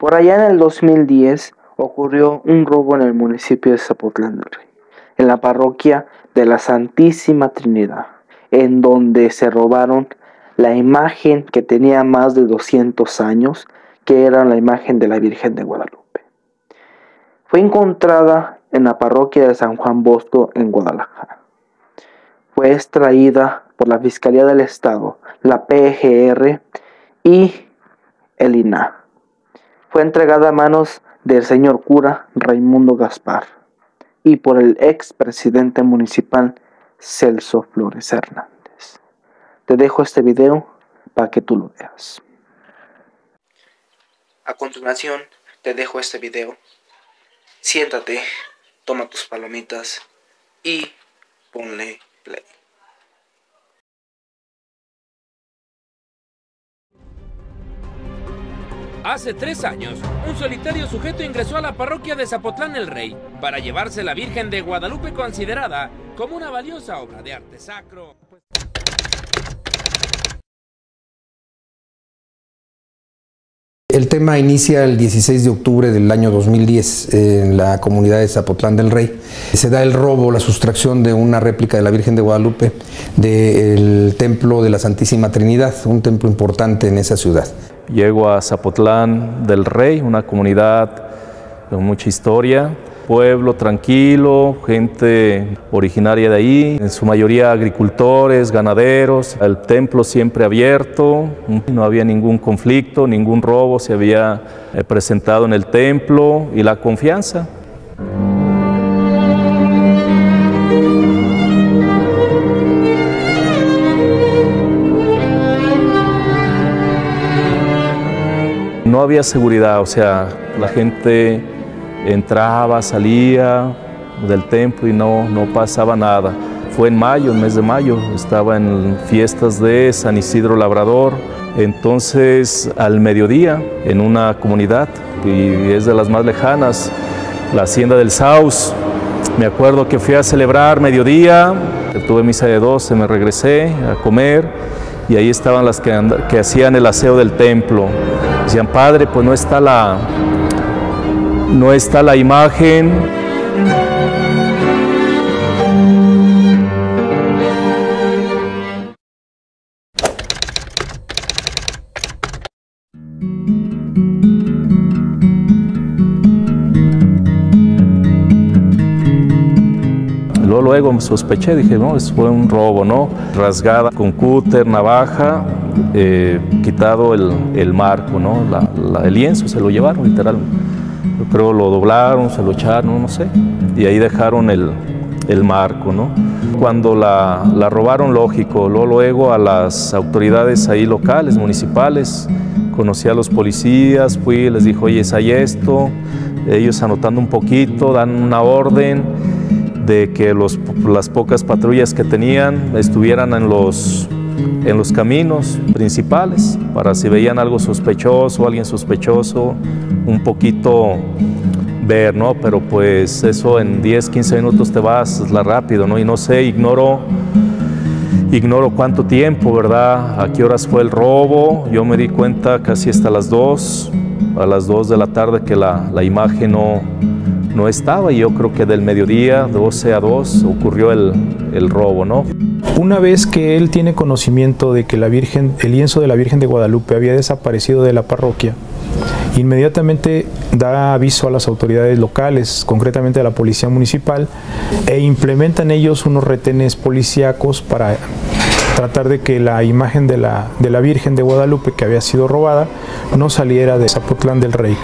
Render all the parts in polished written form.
Por allá en el 2010 ocurrió un robo en el municipio de Zapotlán del Rey, en la parroquia de la Santísima Trinidad, en donde se robaron la imagen que tenía más de 200 años, que era la imagen de la Virgen de Guadalupe. Fue encontrada en la parroquia de San Juan Bosco en Guadalajara. Fue extraída por la Fiscalía del Estado, la PGR y el INAH. Fue entregada a manos del señor cura Raimundo Gaspar y por el expresidente municipal Celso Flores Hernández. Te dejo este video para que tú lo veas. A continuación te dejo este video. Siéntate, toma tus palomitas y ponle play. Hace 3 años, un solitario sujeto ingresó a la parroquia de Zapotlán el Rey para llevarse la Virgen de Guadalupe, considerada como una valiosa obra de arte sacro. El tema inicia el 16 de octubre del año 2010 en la comunidad de Zapotlán del Rey. Se da el robo, la sustracción de una réplica de la Virgen de Guadalupe del templo de la Santísima Trinidad, un templo importante en esa ciudad. Llego a Zapotlán del Rey, una comunidad con mucha historia, pueblo tranquilo, gente originaria de ahí, en su mayoría agricultores, ganaderos, el templo siempre abierto, no había ningún conflicto, ningún robo se había presentado en el templo y la confianza. No había seguridad, o sea, la gente entraba, salía del templo y no pasaba nada. Fue en mayo, el mes de mayo, estaba en fiestas de San Isidro Labrador. Entonces, al mediodía, en una comunidad, y es de las más lejanas, la Hacienda del Saus, me acuerdo que fui a celebrar mediodía, tuve misa de 12, me regresé a comer, y ahí estaban las que hacían el aseo del templo. Decían, padre, pues no está la imagen. Luego me sospeché, dije, no, eso fue un robo, ¿no? Rasgada con cúter, navaja, quitado el marco, ¿no? El lienzo se lo llevaron, literal. Yo creo lo doblaron, se lo echaron, no sé. Y ahí dejaron el marco, ¿no? Cuando la robaron, lógico, luego a las autoridades ahí locales, municipales, conocí a los policías, fui, les dije, oye, hay esto. Ellos anotando un poquito, dan una orden de que las pocas patrullas que tenían estuvieran en los caminos principales, para si veían algo sospechoso, alguien sospechoso, un poquito ver, ¿no? Pero pues eso en 10, 15 minutos te vas rápido, ¿no? Y no sé, ignoro cuánto tiempo, ¿verdad? A qué horas fue el robo. Yo me di cuenta casi hasta a las 2 de la tarde que la imagen no estaba, y yo creo que del mediodía, 12 a 2, ocurrió el robo, ¿no? Una vez que él tiene conocimiento de que el lienzo de la Virgen de Guadalupe había desaparecido de la parroquia, inmediatamente da aviso a las autoridades locales, concretamente a la policía municipal, e implementan ellos unos retenes policíacos para tratar de que la imagen de la Virgen de Guadalupe que había sido robada no saliera de Zapotlán del Rey.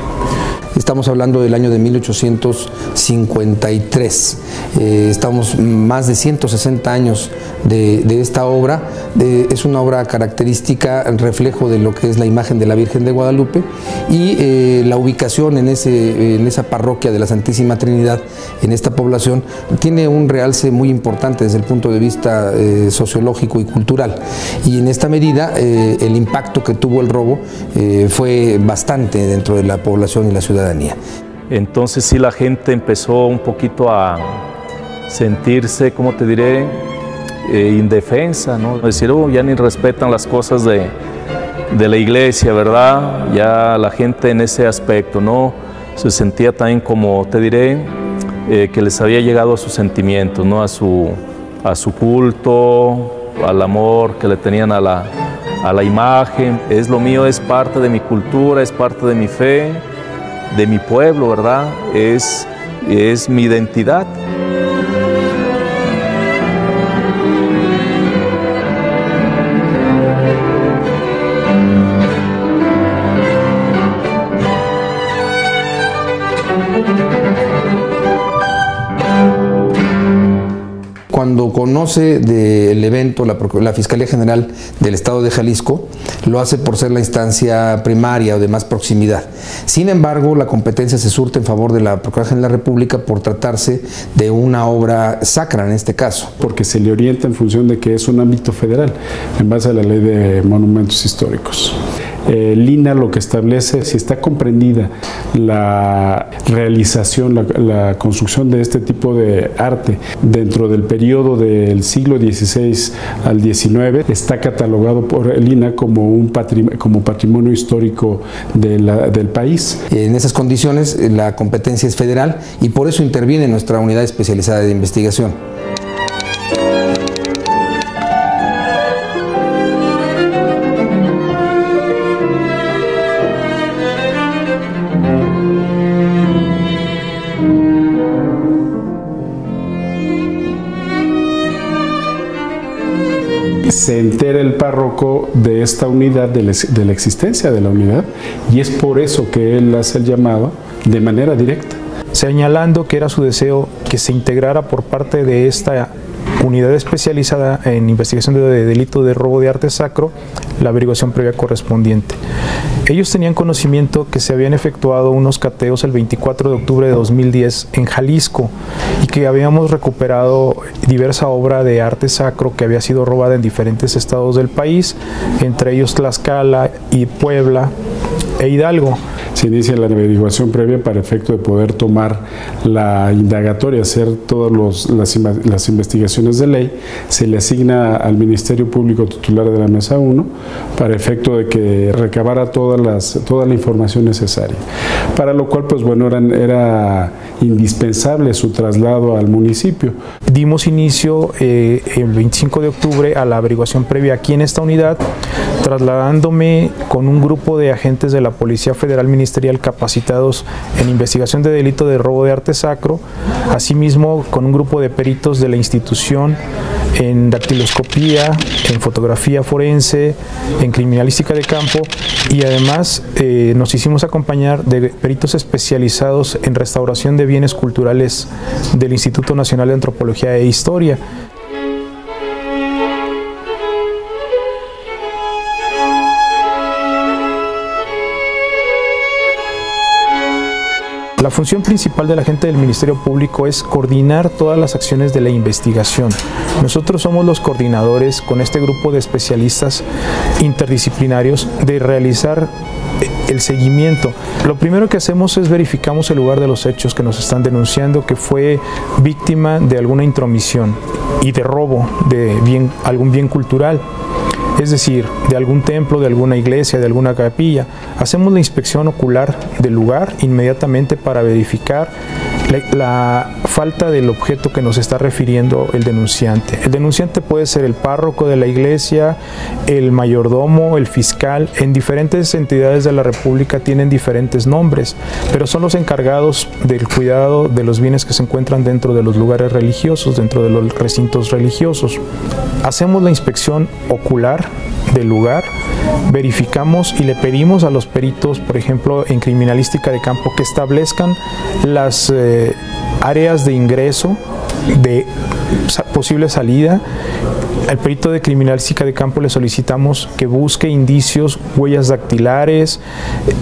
Estamos hablando del año de 1853. Estamos más de 160 años de esta obra. Es una obra característica, reflejo de lo que es la imagen de la Virgen de Guadalupe, y la ubicación en esa parroquia de la Santísima Trinidad, en esta población, tiene un realce muy importante desde el punto de vista sociológico y cultural. Y en esta medida, el impacto que tuvo el robo fue bastante dentro de la población y la ciudadanía. Entonces sí, la gente empezó un poquito a sentirse, ¿cómo te diré?, indefensa, ¿no? Decir, ya ni respetan las cosas la iglesia, ¿verdad? Ya la gente en ese aspecto, ¿no? Se sentía también, como te diré, que les había llegado a sus sentimientos, ¿no? A su culto, al amor que le tenían a la imagen. Es lo mío, es parte de mi cultura, es parte de mi fe, de mi pueblo, ¿verdad? Es mi identidad. Cuando conoce del evento la Fiscalía General del Estado de Jalisco, lo hace por ser la instancia primaria o de más proximidad. Sin embargo, la competencia se surte en favor de la Procuraduría General de la República por tratarse de una obra sacra en este caso. Porque se le orienta en función de que es un ámbito federal, en base a la Ley de Monumentos Históricos. Lina lo que establece, si está comprendida la realización, la construcción de este tipo de arte dentro del periodo del siglo XVI al XIX, está catalogado por Lina como patrimonio histórico del país. En esas condiciones la competencia es federal y por eso interviene nuestra unidad especializada de investigación. Se entera el párroco de esta unidad, de la existencia de la unidad, y es por eso que él hace el llamado de manera directa. Señalando que era su deseo que se integrara por parte de esta unidad especializada en investigación de delito de robo de arte sacro la averiguación previa correspondiente. Ellos tenían conocimiento que se habían efectuado unos cateos el 24 de octubre de 2010 en Jalisco y que habíamos recuperado diversa obra de arte sacro que había sido robada en diferentes estados del país, entre ellos Tlaxcala y Puebla e Hidalgo. Se inicia la averiguación previa para efecto de poder tomar la indagatoria, hacer todas las investigaciones de ley. Se le asigna al Ministerio Público titular de la Mesa 1 para efecto de que recabara toda la información necesaria. Para lo cual, pues bueno, era indispensable su traslado al municipio. Dimos inicio el 25 de octubre a la averiguación previa aquí en esta unidad, trasladándome con un grupo de agentes de la Policía Federal Ministerial capacitados en investigación de delito de robo de arte sacro, asimismo con un grupo de peritos de la institución en dactiloscopía, en fotografía forense, en criminalística de campo y además nos hicimos acompañar de peritos especializados en restauración de bienes culturales del Instituto Nacional de Antropología e Historia. La función principal de la gente del Ministerio Público es coordinar todas las acciones de la investigación. Nosotros somos los coordinadores con este grupo de especialistas interdisciplinarios de realizar el seguimiento. Lo primero que hacemos es verificamos el lugar de los hechos que nos están denunciando, que fue víctima de alguna intromisión y de robo de algún bien cultural. Es decir, de algún templo, de alguna iglesia, de alguna capilla. Hacemos la inspección ocular del lugar inmediatamente para verificar la falta del objeto que nos está refiriendo el denunciante. El denunciante puede ser el párroco de la iglesia, el mayordomo, el fiscal. En diferentes entidades de la República tienen diferentes nombres, pero son los encargados del cuidado de los bienes que se encuentran dentro de los lugares religiosos, dentro de los recintos religiosos. Hacemos la inspección ocular del lugar, verificamos y le pedimos a los peritos, por ejemplo, en criminalística de campo, que establezcan las áreas de ingreso, de posible salida. Al perito de criminalística de campo le solicitamos que busque indicios, huellas dactilares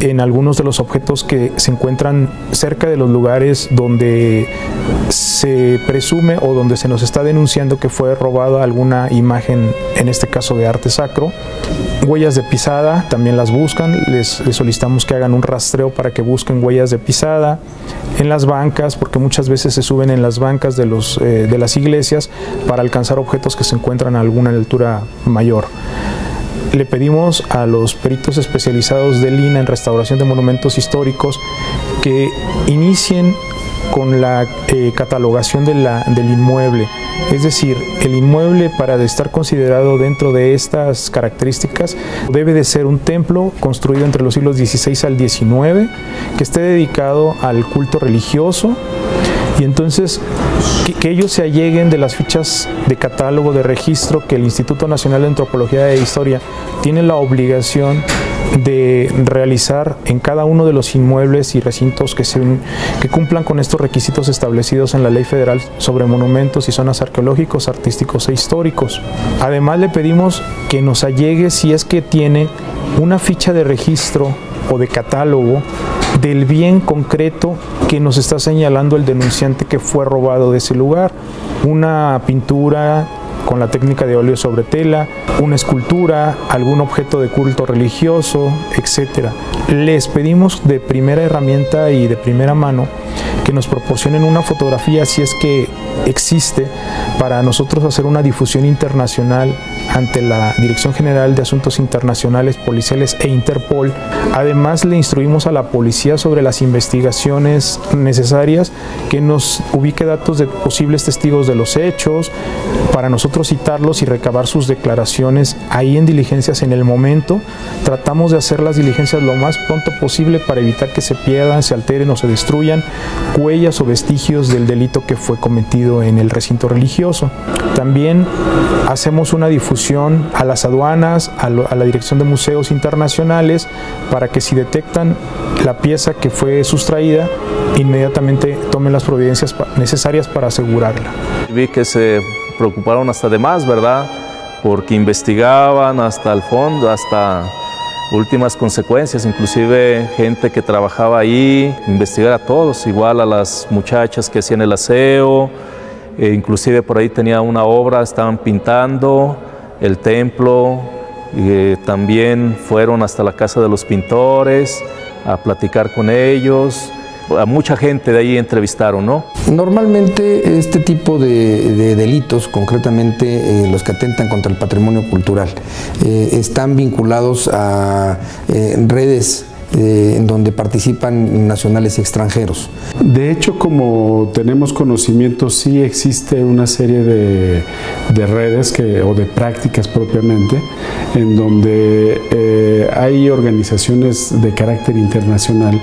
en algunos de los objetos que se encuentran cerca de los lugares donde se presume o donde se nos está denunciando que fue robada alguna imagen, en este caso de arte sacro. Huellas de pisada también las buscan, les solicitamos que hagan un rastreo para que busquen huellas de pisada en las bancas, porque muchas veces se suben en las bancas de las iglesias para alcanzar objetos que se encuentran a alguna altura mayor. le pedimos a los peritos especializados del INAH en restauración de monumentos históricos que inicien con la catalogación del inmueble. Es decir, el inmueble, para estar considerado dentro de estas características, debe de ser un templo construido entre los siglos XVI al XIX, que esté dedicado al culto religioso, y entonces que ellos se alleguen de las fichas de catálogo de registro que el Instituto Nacional de Antropología e Historia tiene la obligación de realizar en cada uno de los inmuebles y recintos que cumplan con estos requisitos establecidos en la Ley Federal sobre Monumentos y Zonas Arqueológicos, Artísticos e Históricos. Además, le pedimos que nos allegue, si es que tiene, una ficha de registro o de catálogo del bien concreto que nos está señalando el denunciante que fue robado de ese lugar. Una pintura con la técnica de óleo sobre tela, una escultura, algún objeto de culto religioso, etc. Les pedimos de primera herramienta y de primera mano que nos proporcionen una fotografía, si es que existe, para nosotros hacer una difusión internacional ante la Dirección General de Asuntos Internacionales, Policiales e Interpol. Además, le instruimos a la policía sobre las investigaciones necesarias, que nos ubique datos de posibles testigos de los hechos, para nosotros citarlos y recabar sus declaraciones ahí en diligencias en el momento. Tratamos de hacer las diligencias lo más pronto posible para evitar que se pierdan, se alteren o se destruyan huellas o vestigios del delito que fue cometido en el recinto religioso. También hacemos una difusión a las aduanas, a la Dirección de Museos Internacionales, para que si detectan la pieza que fue sustraída, inmediatamente tomen las providencias necesarias para asegurarla. Vi que se preocuparon hasta de más, ¿verdad? Porque investigaban hasta el fondo, hasta últimas consecuencias, inclusive gente que trabajaba ahí, investigar a todos, igual a las muchachas que hacían el aseo, inclusive por ahí tenía una obra, estaban pintando el templo, también fueron hasta la casa de los pintores a platicar con ellos. A mucha gente de ahí entrevistaron, ¿no? Normalmente este tipo de delitos, concretamente los que atentan contra el patrimonio cultural, están vinculados a redes en donde participan nacionales y extranjeros. De hecho, como tenemos conocimiento, sí existe una serie de redes o de prácticas propiamente, en donde hay organizaciones de carácter internacional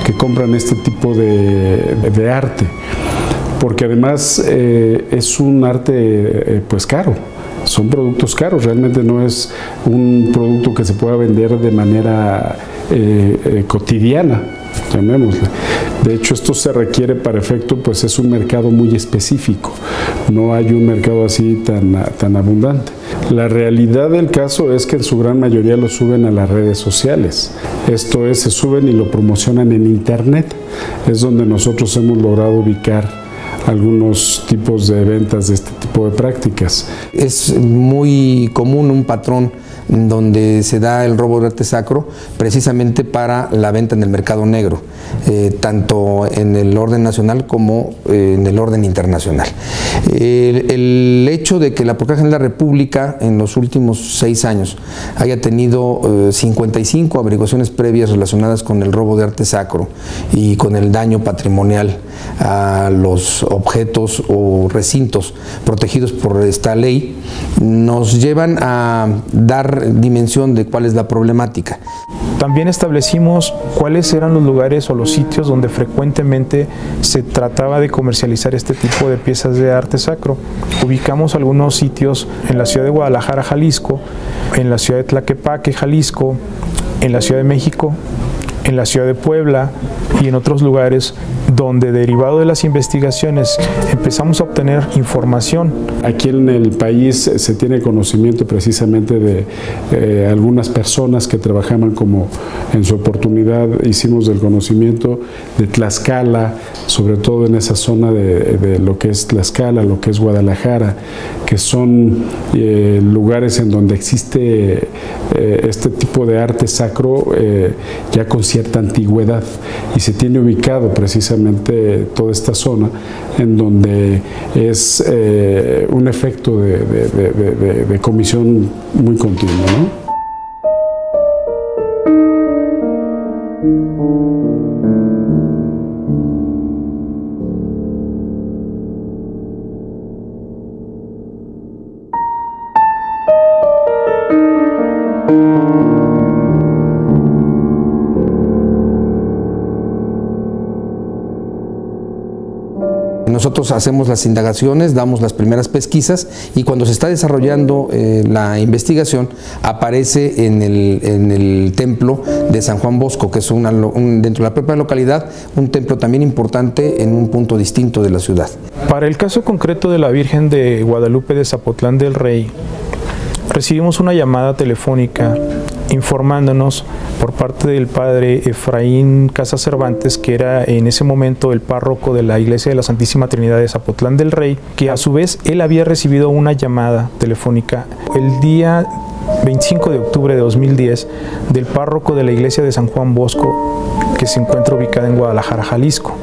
que compran este tipo de arte, porque además es un arte pues caro. Son productos caros, realmente no es un producto que se pueda vender de manera cotidiana, llamémosle. De hecho, esto se requiere para efecto, pues es un mercado muy específico, no hay un mercado así tan abundante. La realidad del caso es que en su gran mayoría lo suben a las redes sociales, esto es, se suben y lo promocionan en internet, es donde nosotros hemos logrado ubicar algunos tipos de ventas de este tipo de prácticas. Es muy común un patrón donde se da el robo de arte sacro precisamente para la venta en el mercado negro, tanto en el orden nacional como en el orden internacional. El hecho de que la Procuraduría General de la República en los últimos 6 años haya tenido 55 averiguaciones previas relacionadas con el robo de arte sacro y con el daño patrimonial a los objetos o recintos protegidos por esta ley, nos llevan a dar dimensión de cuál es la problemática. También establecimos cuáles eran los lugares o los sitios donde frecuentemente se trataba de comercializar este tipo de piezas de arte sacro. Ubicamos algunos sitios en la ciudad de Guadalajara, Jalisco, en la ciudad de Tlaquepaque, Jalisco, en la Ciudad de México, en la ciudad de Puebla y en otros lugares donde, derivado de las investigaciones, empezamos a obtener información. Aquí en el país se tiene conocimiento precisamente de algunas personas que trabajaban, como en su oportunidad hicimos del conocimiento de Tlaxcala, sobre todo en esa zona de lo que es Tlaxcala, lo que es Guadalajara, que son lugares en donde existe este tipo de arte sacro ya con cierta antigüedad, y se tiene ubicado precisamente toda esta zona en donde es un efecto de comisión muy continua, ¿no? nosotros hacemos las indagaciones, damos las primeras pesquisas y cuando se está desarrollando la investigación aparece en el templo de San Juan Bosco, que es dentro de la propia localidad, un templo también importante en un punto distinto de la ciudad. Para el caso concreto de la Virgen de Guadalupe de Zapotlán del Rey, recibimos una llamada telefónica informándonos por parte del padre Efraín Casas Cervantes, que era en ese momento el párroco de la Iglesia de la Santísima Trinidad de Zapotlán del Rey, que a su vez él había recibido una llamada telefónica el día 25 de octubre de 2010 del párroco de la Iglesia de San Juan Bosco, que se encuentra ubicada en Guadalajara, Jalisco,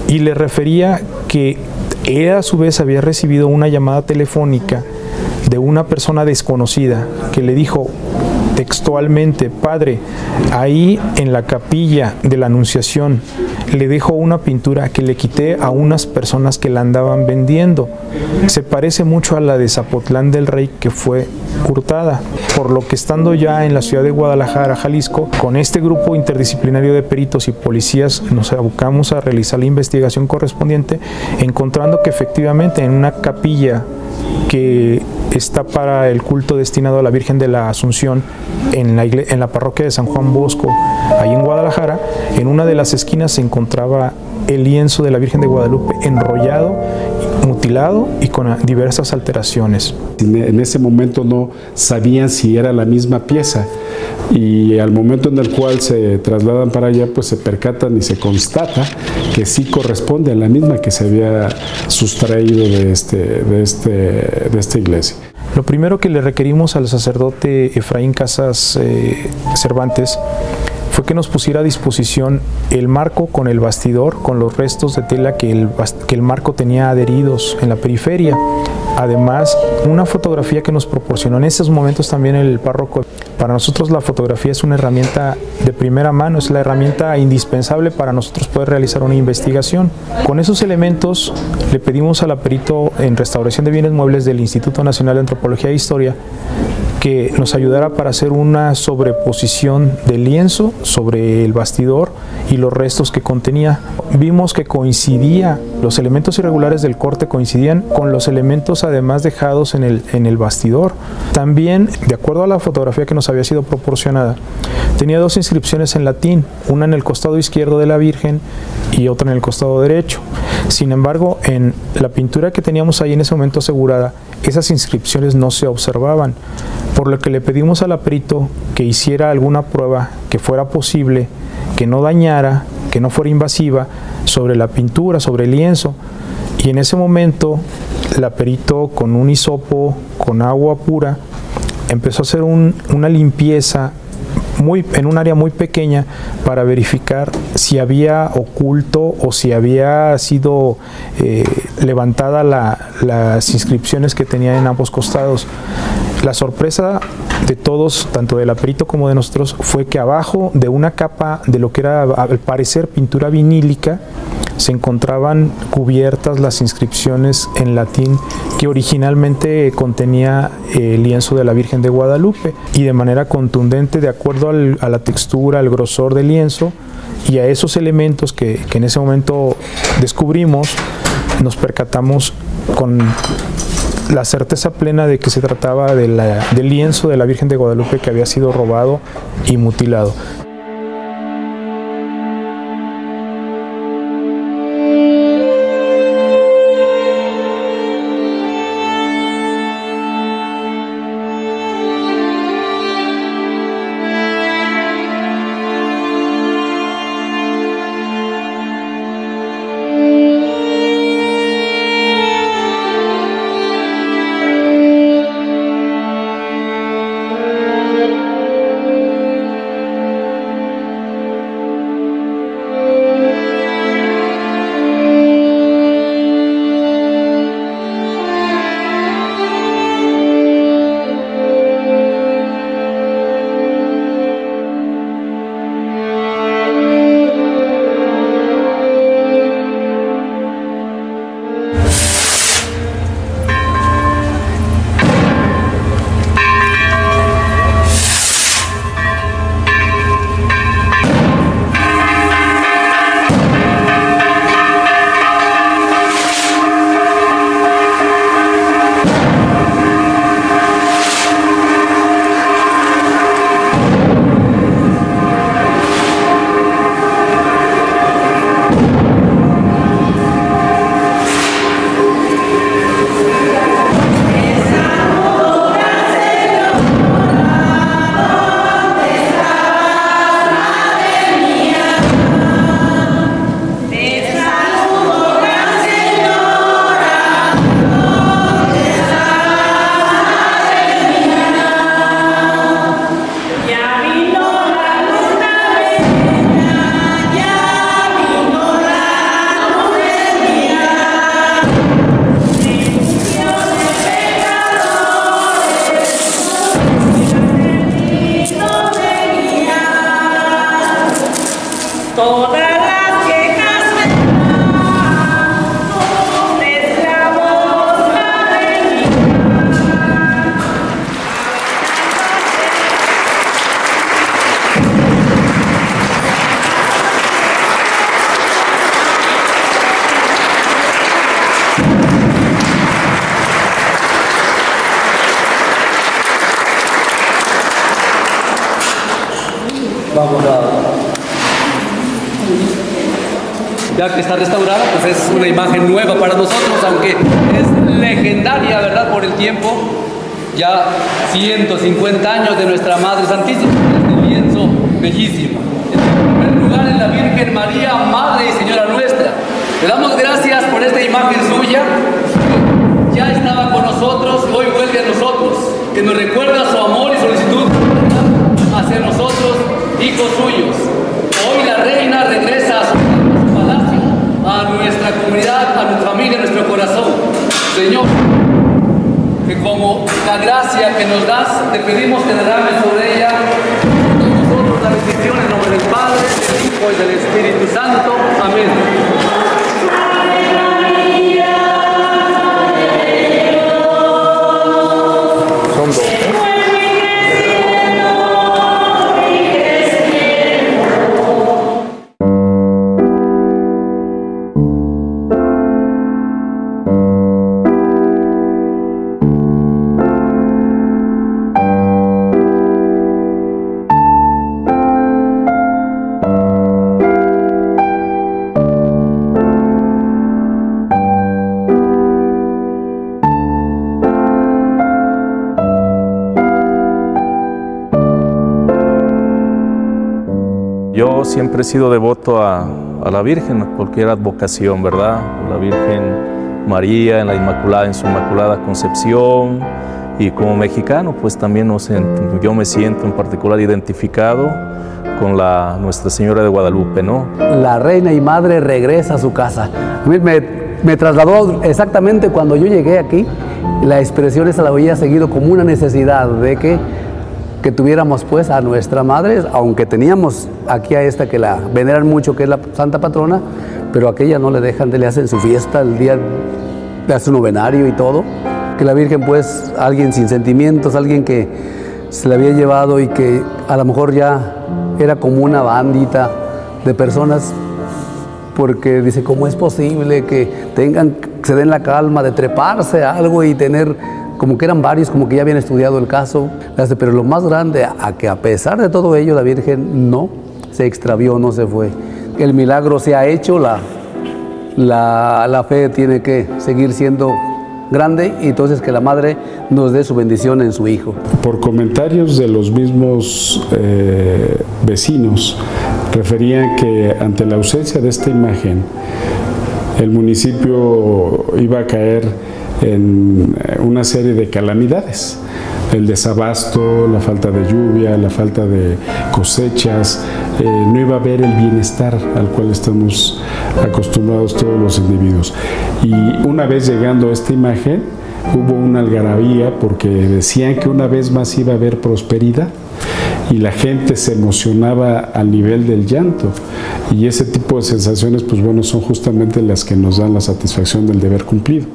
y le refería que él a su vez había recibido una llamada telefónica de una persona desconocida que le dijo textualmente: padre, ahí en la capilla de la Anunciación le dejo una pintura que le quité a unas personas que la andaban vendiendo. Se parece mucho a la de Zapotlán del Rey que fue hurtada. Por lo que estando ya en la ciudad de Guadalajara, Jalisco, con este grupo interdisciplinario de peritos y policías nos abocamos a realizar la investigación correspondiente, encontrando que efectivamente en una capilla que está para el culto destinado a la Virgen de la Asunción en la parroquia de San Juan Bosco, ahí en Guadalajara, en una de las esquinas se encontraba el lienzo de la Virgen de Guadalupe enrollado, mutilado y con diversas alteraciones. En ese momento no sabían si era la misma pieza, y al momento en el cual se trasladan para allá, pues se percatan y se constata que sí corresponde a la misma que se había sustraído de esta iglesia. Lo primero que le requerimos al sacerdote Efraín Casas Cervantes fue que nos pusiera a disposición el marco con el bastidor, con los restos de tela que el marco tenía adheridos en la periferia. Además, una fotografía que nos proporcionó en esos momentos también el párroco. Para nosotros la fotografía es una herramienta de primera mano, es la herramienta indispensable para nosotros poder realizar una investigación. Con esos elementos le pedimos al perito en restauración de bienes muebles del Instituto Nacional de Antropología e Historia que nos ayudara para hacer una sobreposición del lienzo sobre el bastidor y los restos que contenía. Vimos que coincidía, los elementos irregulares del corte coincidían con los elementos además dejados en el bastidor. También, de acuerdo a la fotografía que nos había sido proporcionada, tenía dos inscripciones en latín, una en el costado izquierdo de la Virgen y otra en el costado derecho. Sin embargo, en la pintura que teníamos ahí en ese momento asegurada, esas inscripciones no se observaban, por lo que le pedimos al perito que hiciera alguna prueba que fuera posible, que no dañara, que no fuera invasiva sobre la pintura, sobre el lienzo. Y en ese momento, la perito con un hisopo, con agua pura, empezó a hacer una limpieza en un área muy pequeña para verificar si había oculto o si había sido levantada las inscripciones que tenía en ambos costados. La sorpresa de todos, tanto del perito como de nosotros, fue que abajo de una capa de lo que era al parecer pintura vinílica se encontraban cubiertas las inscripciones en latín que originalmente contenía el lienzo de la Virgen de Guadalupe, y de manera contundente, de acuerdo a la textura, al grosor del lienzo y a esos elementos que en ese momento descubrimos, nos percatamos con la certeza plena de que se trataba del lienzo de la Virgen de Guadalupe que había sido robado y mutilado. Ya que está restaurada, pues es una imagen nueva para nosotros, aunque es legendaria, ¿verdad? Por el tiempo, ya 150 años de nuestra Madre Santísima, este lienzo bellísimo. En primer lugar, en la Virgen María, Madre y Señora nuestra. Le damos gracias por esta imagen suya, que ya estaba con nosotros, hoy vuelve a nosotros, que nos recuerda su amor y solicitud hacia nosotros, hijos suyos. Hoy la reina regresa a su palacio, a nuestra comunidad, a nuestra familia, a nuestro corazón. Señor, que como la gracia que nos das, te pedimos que derrames sobre ella nosotros la bendición en nombre del Padre, del Hijo y del Espíritu Santo. Amén. Son dos. Yo siempre he sido devoto a la Virgen, porque era advocación, ¿verdad? La Virgen María en su Inmaculada Concepción, y como mexicano, pues también yo me siento en particular identificado con Nuestra Señora de Guadalupe, ¿no? La reina y madre regresa a su casa. A mí me trasladó exactamente cuando yo llegué aquí, la expresión esa la había seguido como una necesidad de que tuviéramos pues a nuestra madre, aunque teníamos aquí a esta que la veneran mucho, que es la santa patrona, pero a aquella no le dejan, le hacen su fiesta el día, le hacen su novenario y todo. Que la Virgen pues, alguien sin sentimientos, alguien que se la había llevado y que a lo mejor ya era como una bandita de personas, porque dice, ¿cómo es posible que se den la calma de treparse a algo y tener, como que eran varios, como que ya habían estudiado el caso? Pero lo más grande, que a pesar de todo ello, la Virgen no se extravió, no se fue. El milagro se ha hecho, la fe tiene que seguir siendo grande, y entonces que la Madre nos dé su bendición en su Hijo. Por comentarios de los mismos vecinos, referían que ante la ausencia de esta imagen, el municipio iba a caer en una serie de calamidades. El desabasto, la falta de lluvia, la falta de cosechas, no iba a haber el bienestar al cual estamos acostumbrados todos los individuos. Y una vez llegando a esta imagen, hubo una algarabía porque decían que una vez más iba a haber prosperidad, y la gente se emocionaba al nivel del llanto, y ese tipo de sensaciones, pues bueno, son justamente las que nos dan la satisfacción del deber cumplido.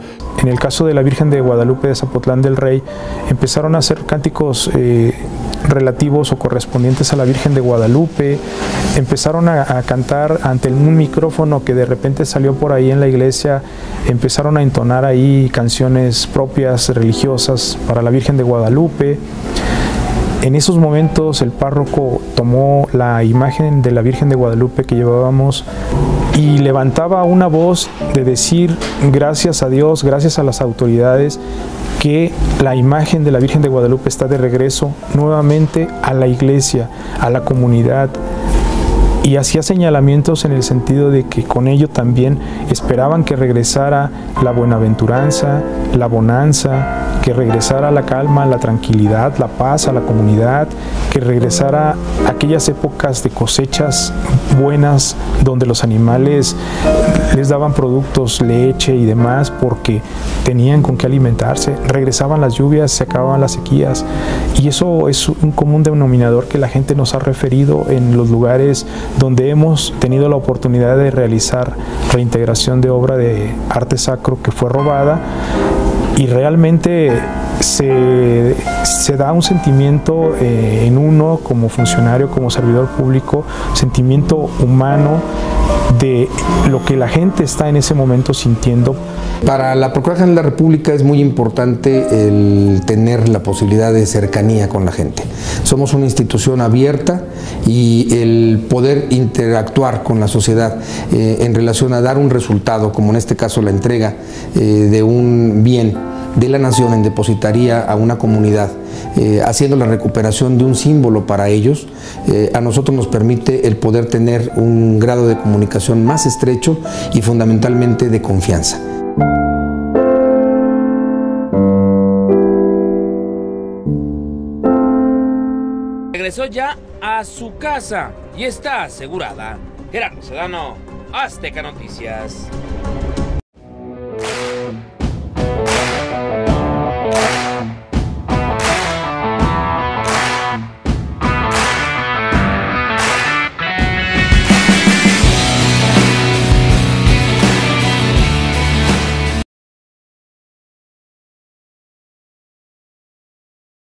En el caso de la Virgen de Guadalupe de Zapotlán del Rey, empezaron a hacer cánticos relativos o correspondientes a la Virgen de Guadalupe, empezaron a cantar ante un micrófono que de repente salió por ahí en la iglesia, empezaron a entonar ahí canciones propias religiosas para la Virgen de Guadalupe. En esos momentos el párroco tomó la imagen de la Virgen de Guadalupe que llevábamos y levantaba una voz de decir gracias a Dios, gracias a las autoridades, que la imagen de la Virgen de Guadalupe está de regreso nuevamente a la iglesia, a la comunidad. Y hacía señalamientos en el sentido de que con ello también esperaban que regresara la buenaventuranza, la bonanza, que regresara la calma, la tranquilidad, la paz a la comunidad, que regresara aquellas épocas de cosechas buenas donde los animales les daban productos, leche y demás porque tenían con qué alimentarse. Regresaban las lluvias, se acababan las sequías, y eso es un común denominador que la gente nos ha referido en los lugares donde hemos tenido la oportunidad de realizar reintegración de obra de arte sacro que fue robada, y realmente se da un sentimiento en uno como funcionario, como servidor público, sentimiento humano de lo que la gente está en ese momento sintiendo. Para la Procuraduría General de la República es muy importante el tener la posibilidad de cercanía con la gente. Somos una institución abierta y el poder interactuar con la sociedad en relación a dar un resultado, como en este caso la entrega de un bien de la nación en depositaría a una comunidad, haciendo la recuperación de un símbolo para ellos, a nosotros nos permite el poder tener un grado de comunicación más estrecho y fundamentalmente de confianza. Regresó ya a su casa y está asegurada. Gerardo Sedano, Azteca Noticias.